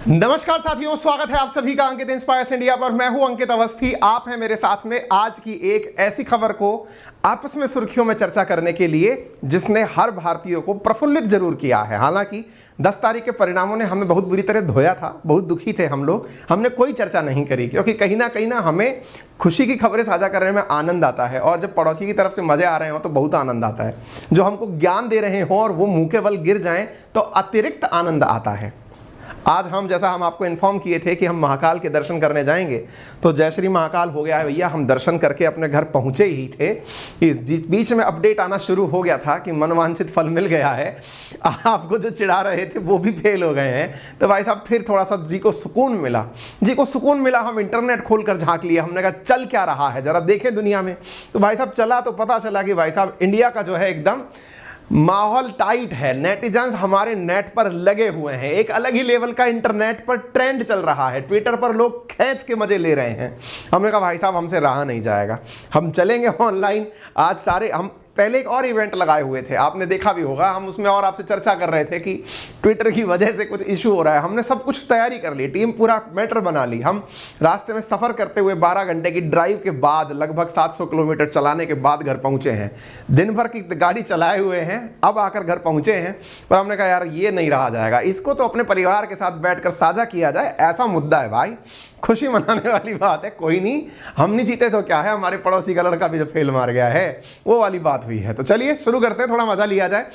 नमस्कार साथियों, स्वागत है आप सभी का अंकित इंस्पायर्स इंडिया पर। मैं हूं अंकित अवस्थी, आप हैं मेरे साथ में आज की एक ऐसी खबर को आपस में सुर्खियों में चर्चा करने के लिए जिसने हर भारतीय को प्रफुल्लित जरूर किया है। हालांकि 10 तारीख के परिणामों ने हमें बहुत बुरी तरह धोया था, बहुत दुखी थे हम लोग, हमने कोई चर्चा नहीं करी क्योंकि कहीं ना हमें खुशी की खबरें साझा करने में आनंद आता है और जब पड़ोसी की तरफ से मजे आ रहे हो तो बहुत आनंद आता है। जो हमको ज्ञान दे रहे हो और वो मुंह के बल गिर जाएं तो अतिरिक्त आनंद आता है। आज जैसा हम आपको इन्फॉर्म किए थे कि हम महाकाल के दर्शन करने जाएंगे, तो जय श्री महाकाल हो गया है भैया। हम दर्शन करके अपने घर पहुंचे ही थे कि बीच में अपडेट आना शुरू हो गया था कि मनवांछित फल मिल गया है। आपको जो चिढ़ा रहे थे वो भी फेल हो गए हैं। तो भाई साहब फिर थोड़ा सा जी को सुकून मिला। हम इंटरनेट खोलकर झांक लिए, हमने कहा चल क्या रहा है जरा देखें दुनिया में। तो भाई साहब चला तो पता चला कि भाई साहब इंडिया का जो है एकदम माहौल टाइट है। नेटिजन्स हमारे नेट पर लगे हुए हैं, एक अलग ही लेवल का इंटरनेट पर ट्रेंड चल रहा है। ट्विटर पर लोग खींच के मजे ले रहे हैं। हमने कहा भाई साहब हमसे रहा नहीं जाएगा, हम चलेंगे ऑनलाइन। आज सारे हम पहले एक और इवेंट लगाए हुए थे, आपने देखा भी होगा, हम उसमें और आपसे चर्चा कर रहे थे कि ट्विटर की वजह से कुछ इशू हो रहा है। हमने सब कुछ तैयारी कर ली, टीम पूरा मैटर बना ली। हम रास्ते में सफ़र करते हुए 12 घंटे की ड्राइव के बाद लगभग 700 किलोमीटर चलाने के बाद घर पहुंचे हैं। दिन भर की गाड़ी चलाए हुए हैं, अब आकर घर पहुंचे हैं। पर हमने कहा यार ये नहीं रहा जाएगा, इसको तो अपने परिवार के साथ बैठकर साझा किया जाए। ऐसा मुद्दा है भाई, खुशी मनाने वाली बात है। कोई नहीं, हम नहीं जीते तो क्या है, हमारे पड़ोसी का लड़का भी जो फेल मार गया है वो वाली बात हुई है। तो चलिए शुरू करते हैं, थोड़ा मजा लिया जाए।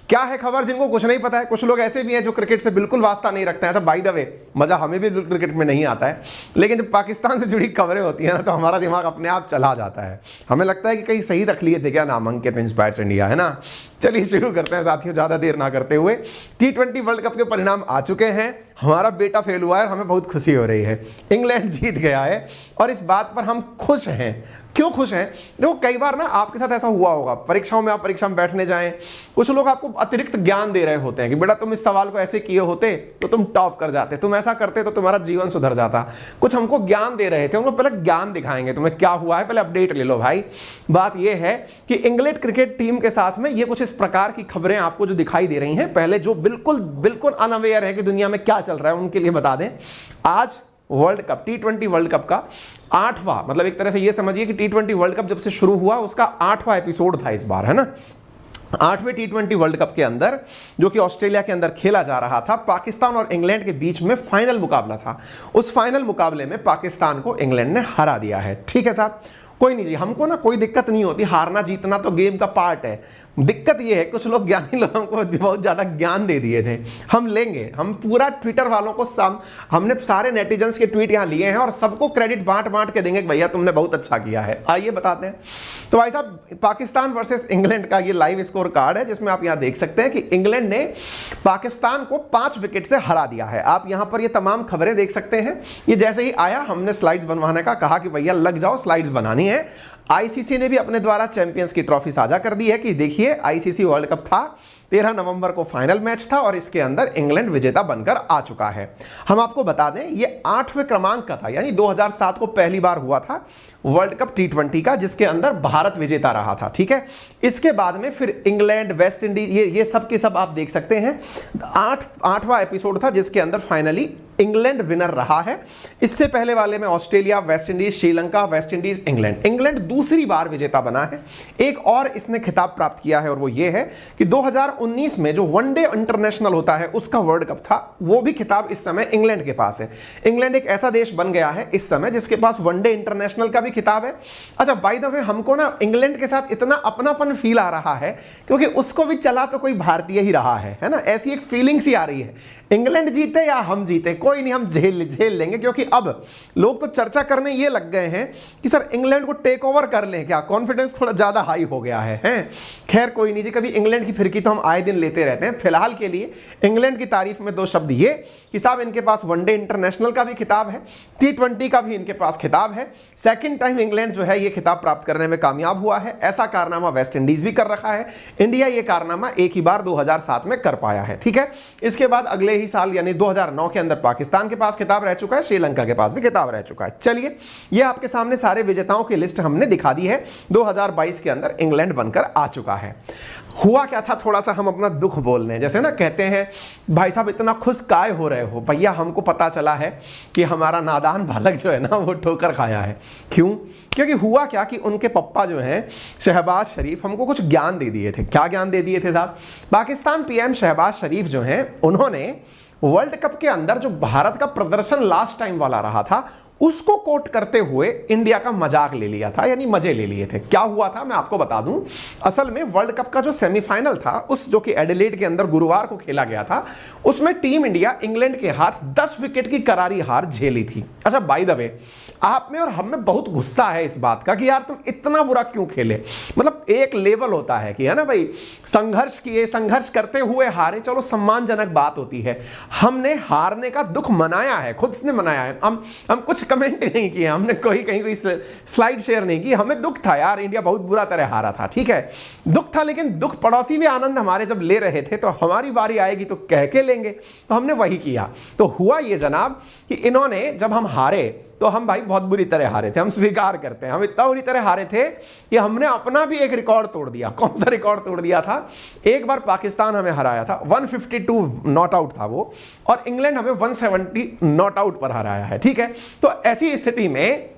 क्या है खबर जिनको कुछ नहीं पता है। कुछ लोग ऐसे भी हैं जो क्रिकेट से बिल्कुल वास्ता नहीं रखते हैं। अच्छा बाय द वे, मजा हमें भी क्रिकेट में नहीं आता है, लेकिन जब पाकिस्तान से जुड़ी खबरें होती है ना तो हमारा दिमाग अपने आप चला जाता है। हमें लगता है कि कहीं सही रख लिए थे क्या नाम अंकित इंस्पायर्स इंडिया, है ना। चलिए शुरू करते हैं साथियों, ज्यादा देर ना करते हुए। T20 वर्ल्ड कप के परिणाम आ चुके हैं। हमारा बेटा फेल हुआ है और हमें बहुत खुशी हो रही है। इंग्लैंड जीत गया है और इस बात पर हम खुश हैं। क्यों खुश हैं? देखो कई बार ना आपके साथ ऐसा हुआ होगा, परीक्षाओं में आप परीक्षा में बैठने जाएं, कुछ लोग आपको अतिरिक्त ज्ञान दे रहे होते हैं कि बेटा तुम इस सवाल को ऐसे किए होते तो तुम टॉप कर जाते, तुम ऐसा करते तो तुम्हारा जीवन सुधर जाता। कुछ हमको ज्ञान दे रहे थे, उनको पहले ज्ञान दिखाएंगे तुम्हें क्या हुआ है, पहले अपडेट ले लो भाई। बात यह है कि इंग्लैंड क्रिकेट टीम के साथ में ये कुछ इस प्रकार की खबरें आपको जो दिखाई दे रही हैं, पहले जो बिल्कुल अनअवेयर है कि दुनिया में क्या चल रहा है उनके लिए बता दें। आज world cup, T20 world cup का 8वां, मतलब एक तरह से ये समझिए कि T20 वर्ल्ड कप जब से शुरू हुआ उसका 8वां एपिसोड था इस बार, है ना। 8वें T20 वर्ल्ड कप के अंदर, जो कि ऑस्ट्रेलिया के अंदर खेला जा रहा था, पाकिस्तान और इंग्लैंड के बीच में फाइनल मुकाबला था। उस फाइनल मुकाबले में पाकिस्तान को इंग्लैंड ने हरा दिया है। ठीक है साहब, कोई नहीं जी, हमको ना कोई दिक्कत नहीं होती, हारना जीतना तो गेम का पार्ट है। दिक्कत ये है कुछ लोग ज्ञानी लोग हमको बहुत ज्यादा ज्ञान दे दिए थे। हम लेंगे, हम पूरा ट्विटर वालों को हमने सारे नेटिजन्स के ट्वीट यहां लिए हैं और सबको क्रेडिट बांट के देंगे कि भैया तुमने बहुत अच्छा किया है। आइए बताते हैं। तो भाई साहब, पाकिस्तान वर्सेस इंग्लैंड का ये लाइव स्कोर कार्ड है जिसमें आप यहां देख सकते हैं कि इंग्लैंड ने पाकिस्तान को 5 विकेट से हरा दिया है। आप यहां पर ये तमाम खबरें देख सकते हैं। ये जैसे ही आया हमने स्लाइड्स बनवाने का कहा कि भैया लग जाओ, स्लाइड्स बनानी है। आईसीसी ने भी अपने द्वारा चैंपियंस की ट्रॉफी साझा कर दी है कि देखिए आईसीसी वर्ल्ड कप था, 13 नवंबर को फाइनल मैच था और इसके अंदर इंग्लैंड विजेता बनकर आ चुका है। हम आपको बता दें ये 8वें क्रमांक का था, यानी 2007 को पहली बार हुआ था वर्ल्ड कप T20 का जिसके अंदर भारत विजेता रहा था। ठीक है, इसके बाद में फिर इंग्लैंड, वेस्ट इंडीज, ये सब के सब आप देख सकते हैं। 8वां एपिसोड था जिसके अंदर फाइनली इंग्लैंड विनर रहा है। इससे पहले वाले में Australia, West Indies, Sri Lanka, West Indies, England दूसरी बार विजेता बना है। एक और इसने खिताब प्राप्त किया है और वो ये है कि 2019 में जो वनडे इंटरनेशनल होता है उसका वर्ल्ड कप था, वो भी खिताब इस समय इंग्लैंड के पास है। इंग्लैंड एक ऐसा देश बन गया है इस समय जिसके पास वनडे इंटरनेशनल का भी खिताब है। अच्छा बाय द वे, हमको ना इंग्लैंड के साथ इतना अपनापन फील आ रहा है क्योंकि उसको भी चला तो कोई भारतीय ही रहा है ना। ऐसी एक फीलिंग सी आ रही है, इंग्लैंड जीते या हम जीते कोई नहीं, हम झेल लेंगे। क्योंकि अब लोग तो चर्चा करने ये लग गए हैं कि सर इंग्लैंड को टेक ओवर कर लें क्या, कॉन्फिडेंस थोड़ा ज्यादा हाई हो गया है? खैर कोई नहीं जी, कभी इंग्लैंड की फिरकी तो हम आए दिन लेते रहते हैं। फिलहाल के लिए इंग्लैंड की तारीफ में 2 शब्द ये कि साहब इनके पास वनडे इंटरनेशनल का भी खिताब है, T20 का भी इनके पास खिताब है। सेकंड टाइम इंग्लैंड जो है ये खिताब प्राप्त करने में कामयाब हुआ है। ऐसा कारनामा वेस्ट इंडीज भी कर रखा है, इंडिया ये कारनामा एक ही बार 2007 में कर पाया है। ठीक है, इसके बाद अगले ही साल यानी 2009 के अंदर पाकिस्तान के पास खिताब रह चुका है, श्रीलंका के पास भी खिताब रह चुका है। चलिए, ये आपके सामने सारे विजेताओं की लिस्ट हमने दिखा दी है। 2022 के अंदर इंग्लैंड बनकर आ चुका है। हुआ क्या था, थोड़ा सा हम अपना दुख बोल रहे हैं। जैसे ना कहते हैं, भाई साहब इतना खुश काय हो रहे हो? भैया हमको पता चला है कि हमारा नादान बालक जो है ना वो ठोकर खाया है। क्यों? क्योंकि हुआ क्या कि उनके पप्पा जो हैं शहबाज शरीफ हमको कुछ ज्ञान दे दिए थे। क्या ज्ञान दे दिए थे साहब? पाकिस्तान पीएम शहबाज शरीफ जो हैं उन्होंने वर्ल्ड कप के अंदर जो भारत का प्रदर्शन लास्ट टाइम वाला रहा था उसको कोट करते हुए इंडिया का मजाक ले लिया था, यानी मजे ले लिए थे। क्या हुआ था मैं आपको बता दूं। असल में वर्ल्ड कप का जो सेमीफाइनल था, उस जो कि एडिलेड के अंदर गुरुवार को खेला गया था, उसमें टीम इंडिया इंग्लैंड के हाथ 10 विकेट की करारी हार झेली थी। अच्छा, बाय द वे, आप में और हम में बहुत गुस्सा है इस बात का कि यार तुम इतना बुरा क्यों खेले। मतलब एक लेवल होता है कि है ना भाई, संघर्ष किए, संघर्ष करते हुए हारे, चलो सम्मानजनक बात होती है। हमने हारने का दुख मनाया है, खुद से मनाया है। हम कुछ कमेंट नहीं किए, हमने कहीं कोई स्लाइड शेयर नहीं की। हमें दुख था यार, इंडिया बहुत बुरा तरह हारा था, ठीक है, दुख था। लेकिन दुख पड़ोसी भी आनंद हमारे जब ले रहे थे तो हमारी बारी आएगी तो कह के लेंगे, तो हमने वही किया। तो हुआ ये जनाब कि इन्होंने, जब हम हारे तो हम भाई बहुत बुरी तरह हारे थे, हम स्वीकार करते हैं, हम इतना बुरी तरह हारे थे कि हमने अपना भी एक रिकॉर्ड तोड़ दिया। कौन सा रिकॉर्ड तोड़ दिया था? एक बार पाकिस्तान हमें हराया था, 152 नॉट आउट था वो, और इंग्लैंड हमें 170 नॉट आउट पर हराया है, ठीक है। तो ऐसी स्थिति में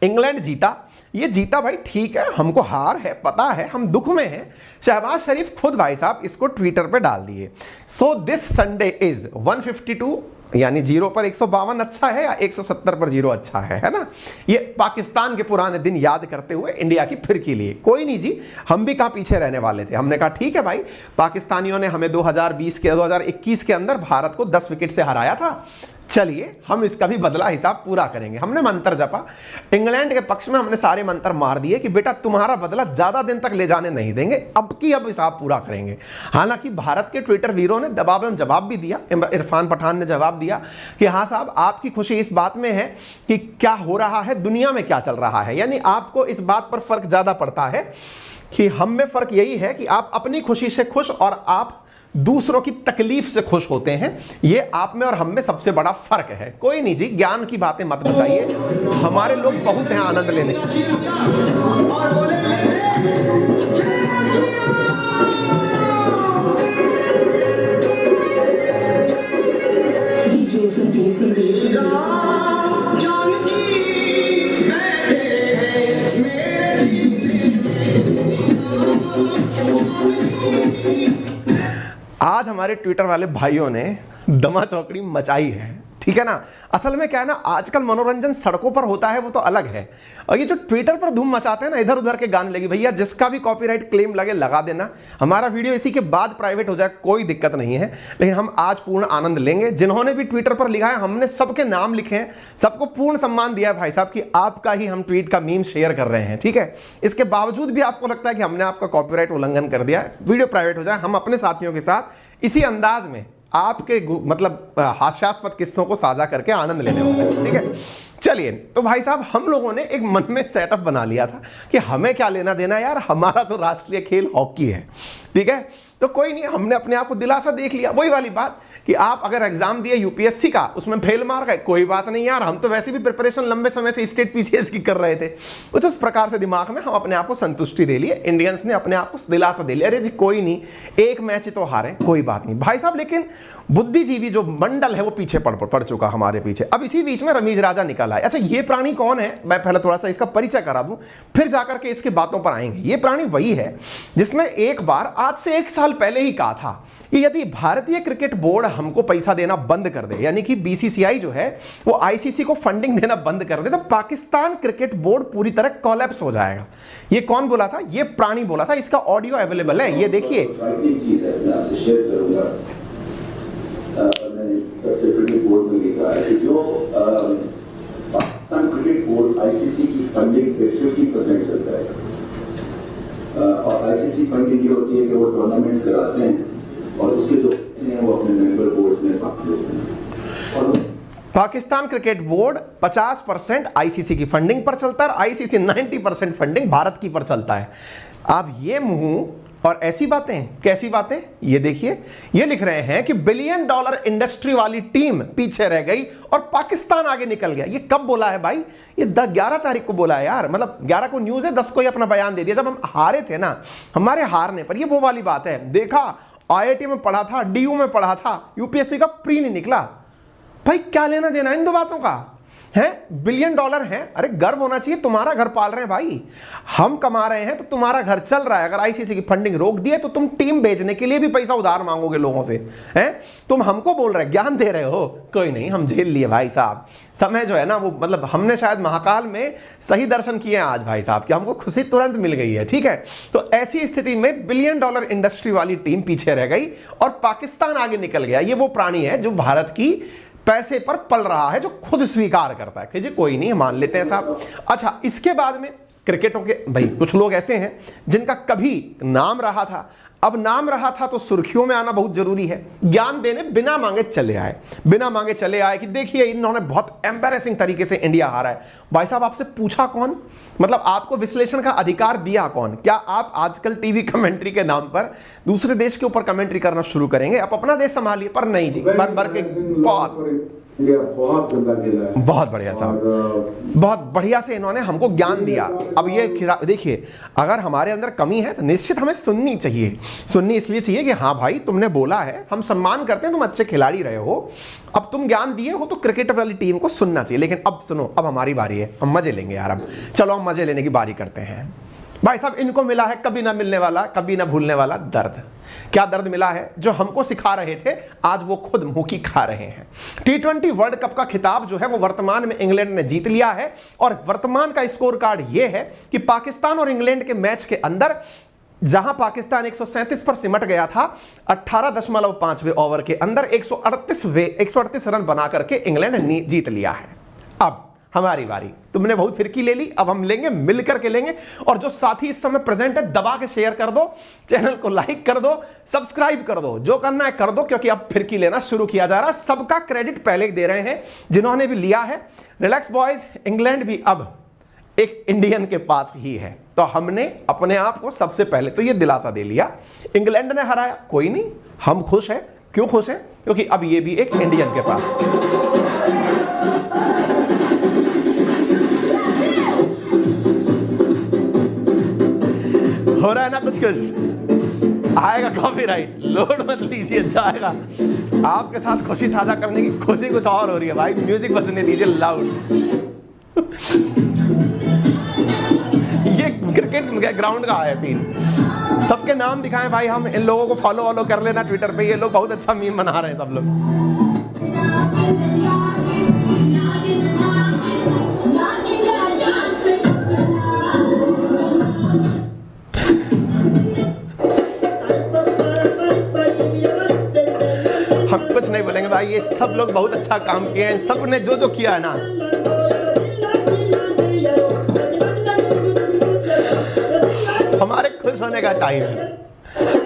इंग्लैंड जीता, ये जीता भाई, ठीक है, हमको हार है, पता है, हम दुख में हैं। शहबाज शरीफ खुद भाई साहब इसको ट्विटर पे डाल दिए, सो दिस संडे इज 152 यानी 0 पर 152 अच्छा है या 170 पर 0 अच्छा है ना। ये पाकिस्तान के पुराने दिन याद करते हुए इंडिया की फिर के लिए, कोई नहीं जी, हम भी कहाँ पीछे रहने वाले थे। हमने कहा ठीक है भाई, पाकिस्तानियों ने हमें 2021 के अंदर भारत को 10 विकेट से हराया था, चलिए हम इसका भी बदला हिसाब पूरा करेंगे। हमने मंत्र जपा, इंग्लैंड के पक्ष में हमने सारे मंत्र मार दिए कि बेटा तुम्हारा बदला ज्यादा दिन तक ले जाने नहीं देंगे, अब हिसाब पूरा करेंगे। हालांकि भारत के ट्विटर वीरों ने दबावन जवाब भी दिया, इरफान पठान ने जवाब दिया कि हाँ साहब, आपकी खुशी इस बात में है कि क्या हो रहा है दुनिया में, क्या चल रहा है, यानी आपको इस बात पर फर्क ज्यादा पड़ता है कि हम में फर्क यही है कि आप अपनी खुशी से खुश और आप दूसरों की तकलीफ से खुश होते हैं। ये आप में और हम में सबसे बड़ा फर्क है। कोई नहीं जी, ज्ञान की बातें मत बताइए, हमारे लोग बहुत हैं आनंद लेने। आज हमारे ट्विटर वाले भाइयों ने दमा चौकड़ी मचाई है, ठीक है ना। असल में क्या है ना, आजकल मनोरंजन सड़कों पर होता है वो तो अलग है, और ये जो ट्विटर पर धूम मचाते हैं ना, इधर उधर के गाने लगी, भैया जिसका भी कॉपीराइट क्लेम लगे लगा देना, हमारा वीडियो इसी के बाद प्राइवेट हो जाए, कोई दिक्कत नहीं है। लेकिन हम आज पूर्ण आनंद लेंगे। जिन्होंने भी ट्विटर पर लिखा है, हमने सबके नाम लिखे हैं, सबको पूर्ण सम्मान दिया है भाई साहब कि आपका ही हम ट्वीट का मीम शेयर कर रहे हैं, ठीक है। इसके बावजूद भी आपको लगता है कि हमने आपका कॉपीराइट उल्लंघन कर दिया है, वीडियो प्राइवेट हो जाए, हम अपने साथियों के साथ इसी अंदाज में आपके मतलब हास्यास्पद किस्सों को साझा करके आनंद लेने वाले हैं, ठीक है। चलिए, तो भाई साहब हम लोगों ने एक मन में सेटअप बना लिया था कि हमें क्या लेना देना यार, हमारा तो राष्ट्रीय खेल हॉकी है, ठीक है। तो कोई नहीं, हमने अपने आप को दिलासा देख लिया। वही वाली बात कि आप अगर एग्जाम दिए यूपीएससी का, उसमें फेल मार गए, कोई बात नहीं यार, हम तो वैसे भी प्रिपरेशन लंबे समय से स्टेट पीसीएस की कर रहे थे। कुछ उस प्रकार से दिमाग में हम अपने आप को संतुष्टि दे लिए, इंडियंस ने अपने आप को दिलासा दे लिया, अरे जी कोई नहीं, एक मैच तो हारे, कोई बात नहीं भाई साहब। लेकिन बुद्धिजीवी जो मंडल है वो पीछे पड़ चुका हमारे पीछे। अब इसी बीच में रमीज राजा निकल आए। अच्छा, ये प्राणी कौन है, मैं पहले थोड़ा सा इसका परिचय करा दूं, फिर जाकर के इसके बातों पर आएंगे। ये प्राणी वही है जिसने एक बार आज से 1 साल पहले ही कहा था कि यदि भारतीय क्रिकेट बोर्ड हमको पैसा देना बंद कर दे, यानी कि बीसीसीआई जो है वो आईसीसी को फंडिंग देना बंद कर दे, तो पाकिस्तान क्रिकेट बोर्ड पूरी तरह कोलैप्स हो जाएगा। ये कौन बोला था? ये प्राणी बोला था। इसका ऑडियो अवेलेबल है, ये देखिए। पाकिस्तान क्रिकेट बोर्ड आईसीसी की फंडिंग पे 50% चलता है, और आईसीसी फंडिंग ये होती है कि वो टूर्नामेंट्स कराते हैं और उसके जो हैं वो अपने मेंबर बोर्ड में बांट लेते हैं। और पाकिस्तान क्रिकेट बोर्ड 50% आईसीसी की फंडिंग पर चलता है, आईसीसी 90% फंडिंग भारत की पर चलता है। आप ये मुंह और ऐसी बातें, कैसी बातें, ये देखिए, ये लिख रहे हैं कि $1 बिलियन इंडस्ट्री वाली टीम पीछे रह गई और पाकिस्तान आगे निकल गया। ये कब बोला है भाई? ये 11 तारीख को बोला है यार, मतलब 11 को न्यूज़ है, 10 को ही अपना बयान दे दिया, जब हम हारे थे ना। हमारे हारने पर, ये वो वाली बात है, देखा IIT में पढ़ा था, DU में पढ़ा था, UPSC का प्री नहीं निकला। भाई क्या लेना देना इन दो बातों का है? $1 बिलियन है, अरे गर्व होना चाहिए, तुम्हारा घर पाल रहे हैं भाई, हम कमा रहे हैं तो तुम्हारा घर चल रहा है। अगर ICC की फंडिंग रोक दी है तो तुम टीम भेजने के लिए भी पैसा उधार मांगोगे लोगों से, हैं? तुम हमको बोल रहे, ज्ञान दे रहे हो, कोई नहीं, हम झेल लिए भाई साहब। समय जो है ना वो, मतलब हमने शायद महाकाल में सही दर्शन किए हैं आज भाई साहब, कि हमको खुशी तुरंत मिल गई है, ठीक है। तो ऐसी स्थिति में $1 बिलियन इंडस्ट्री वाली टीम पीछे रह गई और पाकिस्तान आगे निकल गया। ये वो प्राणी है जो भारत की पैसे पर पल रहा है, जो खुद स्वीकार करता है कि जी कोई नहीं, मान लेते हैं साहब। अच्छा, इसके बाद में क्रिकेटों के भाई कुछ लोग ऐसे हैं जिनका कभी नाम रहा था, अब नाम रहा था तो सुर्खियों में आना बहुत जरूरी है। ज्ञान देने बिना मांगे चले आए, बिना मांगे चले आए कि देखिए इन्होंने बहुत एम्बैरेसिंग तरीके से इंडिया हारा है। भाई साहब आपसे पूछा कौन? मतलब आपको विश्लेषण का अधिकार दिया कौन? क्या आप आजकल टीवी कमेंट्री के नाम पर दूसरे देश के ऊपर कमेंट्री करना शुरू करेंगे? आप अपना देश संभालिए। पर नहीं जी, भर भर के बहुत गंदा खेला है। बहुत बढ़िया साहब, बहुत बढ़िया से इन्होंने हमको ज्ञान दिया। अब ये देखिए, अगर हमारे अंदर कमी है तो निश्चित हमें सुननी चाहिए। सुननी इसलिए चाहिए कि हाँ भाई तुमने बोला है, हम सम्मान करते हैं, तुम अच्छे खिलाड़ी रहे हो, अब तुम ज्ञान दिए हो तो क्रिकेट वाली टीम को सुनना चाहिए। लेकिन अब सुनो, अब हमारी बारी है, हम मजे लेंगे यार। अब चलो हम मजे लेने की बारी करते हैं। भाई साहब इनको मिला है कभी ना मिलने वाला, कभी ना भूलने वाला दर्द। क्या दर्द मिला है? जो हमको सिखा रहे थे आज वो खुद मुंह की खा रहे हैं। T20 वर्ल्ड कप का खिताब जो है वो वर्तमान में इंग्लैंड ने जीत लिया है और वर्तमान का स्कोर कार्ड ये है कि पाकिस्तान और इंग्लैंड के मैच के अंदर जहां पाकिस्तान 137 पर सिमट गया था, 18.5वें ओवर के अंदर 138 रन बना करके इंग्लैंड ने जीत लिया है। अब हमारी बारी, तुमने बहुत फिरकी ले ली, अब हम लेंगे, मिलकर के लेंगे। और जो साथी इस समय प्रेजेंट है दबा के शेयर कर दो, चैनल को लाइक कर दो, सब्सक्राइब कर दो, जो करना है कर दो, क्योंकि अब फिरकी लेना शुरू किया जा रहा है। सबका क्रेडिट पहले दे रहे हैं जिन्होंने भी लिया है। रिलैक्स बॉयज, इंग्लैंड भी अब एक इंडियन के पास ही है, तो हमने अपने आप को सबसे पहले तो ये दिलासा दे लिया। इंग्लैंड ने हराया, कोई नहीं, हम खुश हैं। क्यों खुश हैं? क्योंकि अब ये भी एक इंडियन के पास। हो रहा है ना कुछ कुछ, आएगा कॉपीराइट, लोड मत लीजिए, अच्छा आएगा। आपके साथ खुशी साझा करने की खुशी कुछ और हो रही है भाई, म्यूजिक बजने दीजिए लाउड। ये क्रिकेट ग्राउंड का है सीन, सबके नाम दिखाएं भाई, हम इन लोगों को फॉलो वॉलो कर लेना ट्विटर पे, ये लोग बहुत अच्छा मीम बना रहे हैं सब लोग। हम कुछ नहीं बोलेंगे भाई, ये सब लोग बहुत अच्छा काम किया है, सब ने जो जो किया है ना। हमारे खुश होने का टाइम है,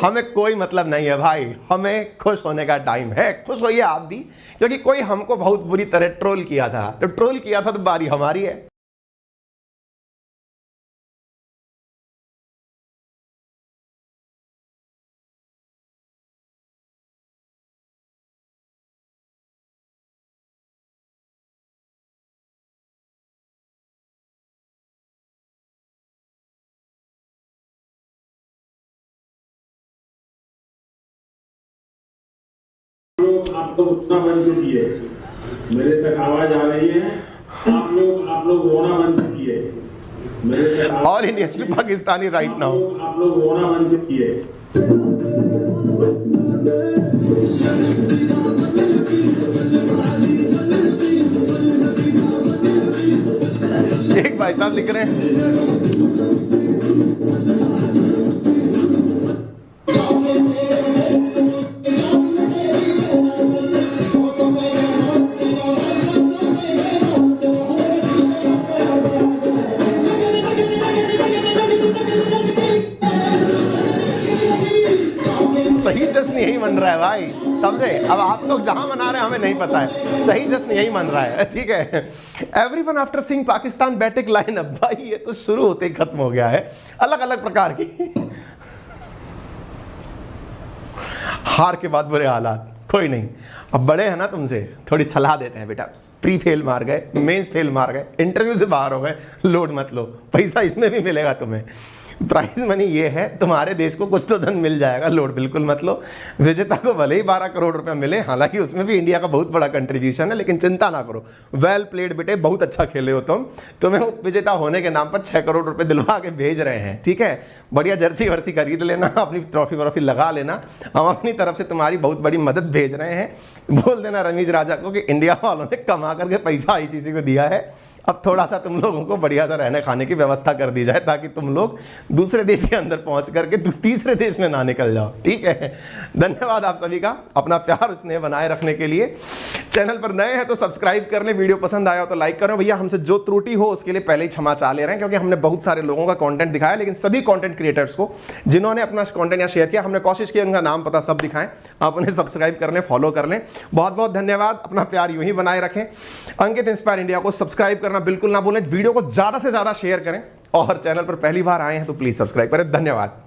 हमें कोई मतलब नहीं है भाई, हमें खुश होने का टाइम है। खुश होइए आप भी, क्योंकि कोई हमको बहुत बुरी तरह ट्रोल किया था, तो ट्रोल किया था तो बारी हमारी है। आप लोग उतना बंद कीजिए, मेरे तक आवाज आ रही है। आप लोग रोना बंद कीजिए, मेरे तक all India Pakistani right now. आप लोग रोना बंद कीजिए। एक भाई साहब लिख रहे हैं, सही जश्न यही मन रहा है भाई, समझे? अब आप लोग जहां मना रहे हैं हमें नहीं पता है, सही जश्न यही मन रहा है, ठीक है। Everyone after seeing Pakistan batting lineup, भाई ये तो शुरू होते ही खत्म हो गया है, अलग अलग प्रकार की। हार के बाद बुरे हालात, कोई नहीं, अब बड़े हैं ना तुमसे, थोड़ी सलाह देते हैं बेटा। प्री फेल मार गए, मेंस फेल मार गए, इंटरव्यू से बाहर हो गए, लोड मत लो, पैसा इसमें भी मिलेगा तुम्हें। प्राइज मनी ये है, तुम्हारे देश को कुछ तो धन मिल जाएगा, लोड बिल्कुल मत लो। विजेता को भले ही 12 करोड़ रुपया मिले, हालांकि उसमें भी इंडिया का बहुत बड़ा कंट्रीब्यूशन है, लेकिन चिंता ना करो, वेल प्लेड बेटे, बहुत अच्छा खेले हो तुम। तुम्हें विजेता होने के नाम पर 6 करोड़ रुपए दिलवा के भेज रहे हैं, ठीक है। बढ़िया जर्सी वर्सी खरीद लेना, अपनी ट्रॉफी व्रॉफी लगा लेना, हम अपनी तरफ से तुम्हारी बहुत बड़ी मदद भेज रहे हैं। बोल देना रमीज राजा को कि इंडिया वालों ने कमा करके पैसा आईसीसी को दिया है, अब थोड़ा सा तुम लोगों को बढ़िया सा रहने खाने की व्यवस्था कर दी जाए, ताकि तुम लोग दूसरे देश के अंदर पहुंच करके तीसरे देश में ना निकल जाओ, ठीक है। धन्यवाद आप सभी का अपना प्यार स्नेह बनाए रखने के लिए। चैनल पर नए हैं तो सब्सक्राइब कर लें, वीडियो पसंद आया हो तो लाइक करो। भैया हमसे जो त्रुटि हो उसके लिए पहले ही क्षमा चाह ले रहे हैं, क्योंकि हमने बहुत सारे लोगों का कंटेंट दिखाया, लेकिन सभी कंटेंट क्रिएटर्स को जिन्होंने अपना कंटेंट या शेयर किया, हमने कोशिश की उनका नाम पता सब दिखाएं। आप उन्हें सब्सक्राइब कर लें, फॉलो कर लें। बहुत बहुत धन्यवाद, अपना प्यार यूं ही बनाए रखें। अंकित इंस्पायर इंडिया को सब्सक्राइब करना बिल्कुल ना भूलें, वीडियो को ज़्यादा से ज़्यादा शेयर करें, और चैनल पर पहली बार आए हैं तो प्लीज़ सब्सक्राइब करें। धन्यवाद।